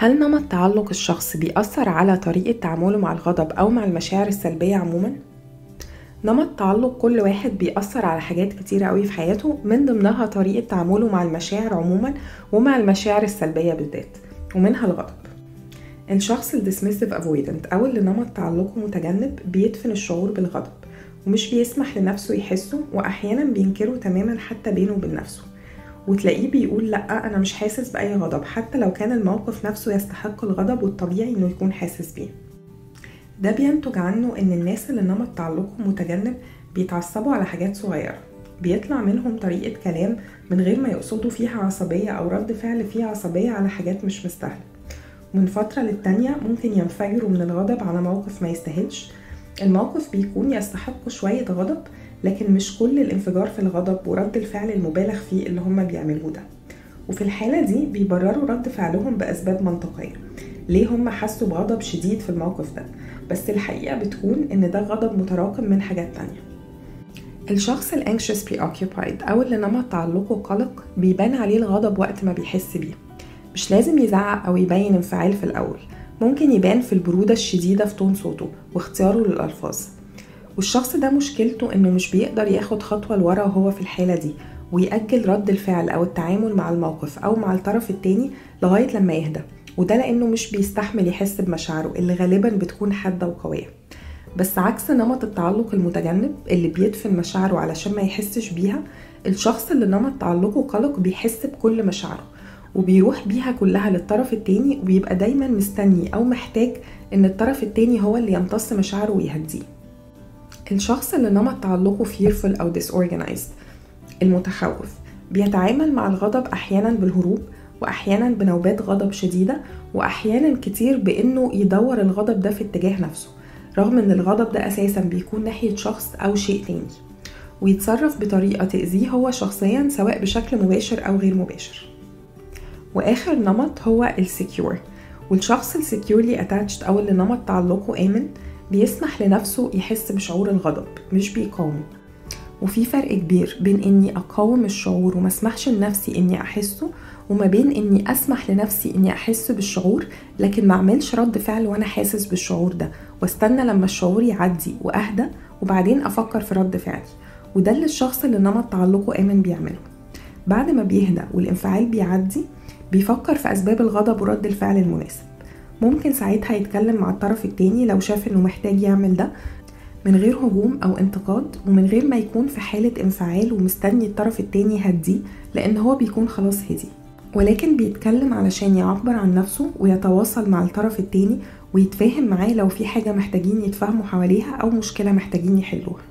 هل نمط تعلق الشخص بيأثر على طريقة تعامله مع الغضب أو مع المشاعر السلبية عموما؟ نمط تعلق كل واحد بيأثر على حاجات كتيرة قوي في حياته، من ضمنها طريقة تعامله مع المشاعر عموما ومع المشاعر السلبية بالذات، ومنها الغضب. الشخص الديسميسيف افويدنت أو اللي نمط تعلقه متجنب بيدفن الشعور بالغضب ومش بيسمح لنفسه يحسه، وأحيانا بينكره تماما حتى بينه وبين نفسه، وتلاقيه بيقول لأ أنا مش حاسس بأي غضب حتى لو كان الموقف نفسه يستحق الغضب والطبيعي إنه يكون حاسس بيه. ده بينتج عنه إن الناس اللي نمط تعلقهم متجنب بيتعصبوا على حاجات صغيرة، بيطلع منهم طريقة كلام من غير ما يقصدوا فيها عصبية أو رد فعل فيه عصبية على حاجات مش مستاهلة، ومن فترة للتانية ممكن ينفجروا من الغضب على موقف ما يستاهلش. الموقف بيكون يستحق شوية غضب، لكن مش كل الانفجار في الغضب ورد الفعل المبالغ فيه اللي هم بيعملوه ده. وفي الحالة دي بيبرروا رد فعلهم بأسباب منطقية ليه هم حسوا بغضب شديد في الموقف ده، بس الحقيقة بتكون إن ده غضب متراكم من حاجات تانية. الشخص الانكشس preoccupied أو اللي نمط تعلقه قلق بيبان عليه الغضب وقت ما بيحس بيه، مش لازم يزعق أو يبين انفعال في الأول، ممكن يبان في البرودة الشديدة في تون صوته واختياره للألفاظ. والشخص ده مشكلته إنه مش بيقدر ياخد خطوة لورا وهو في الحالة دي، ويأجل رد الفعل أو التعامل مع الموقف أو مع الطرف التاني لغاية لما يهدى، وده لأنه مش بيستحمل يحس بمشاعره اللي غالبا بتكون حادة وقوية. بس عكس نمط التعلق المتجنب اللي بيدفن مشاعره علشان ما يحسش بيها، الشخص اللي نمط تعلقه قلق بيحس بكل مشاعره وبيروح بيها كلها للطرف التاني، وبيبقى دايما مستني أو محتاج إن الطرف التاني هو اللي يمتص مشاعره ويهديه. الشخص اللي نمط تعلقه fearful أو disorganized المتخوف بيتعامل مع الغضب أحيانا بالهروب، وأحيانا بنوبات غضب شديدة، وأحيانا كتير بأنه يدور الغضب ده في اتجاه نفسه، رغم أن الغضب ده أساسا بيكون ناحية شخص أو شيء تاني، ويتصرف بطريقة تأذيه هو شخصيا سواء بشكل مباشر أو غير مباشر. وآخر نمط هو السكيور، والشخص السكيورلي attached أو اللي نمط تعلقه آمن بيسمح لنفسه يحس بشعور الغضب مش بيقاومه. وفي فرق كبير بين اني اقاوم الشعور وما اسمحش لنفسي اني احسه، وما بين اني اسمح لنفسي اني احس بالشعور لكن ما اعملش رد فعل وانا حاسس بالشعور ده، واستنى لما الشعور يعدي واهدى وبعدين افكر في رد فعلي. وده اللي الشخص اللي نمط تعلقه آمن بيعمله. بعد ما بيهدى والانفعال بيعدي بيفكر في اسباب الغضب ورد الفعل المناسب. ممكن ساعتها يتكلم مع الطرف التاني لو شاف انه محتاج يعمل ده من غير هجوم أو انتقاد، ومن غير ما يكون في حالة انفعال ومستني الطرف التاني يهديه، لأن هو بيكون خلاص هدي، ولكن بيتكلم علشان يعبر عن نفسه ويتواصل مع الطرف التاني ويتفاهم معاه لو في حاجة محتاجين يتفاهموا حواليها أو مشكلة محتاجين يحلوها.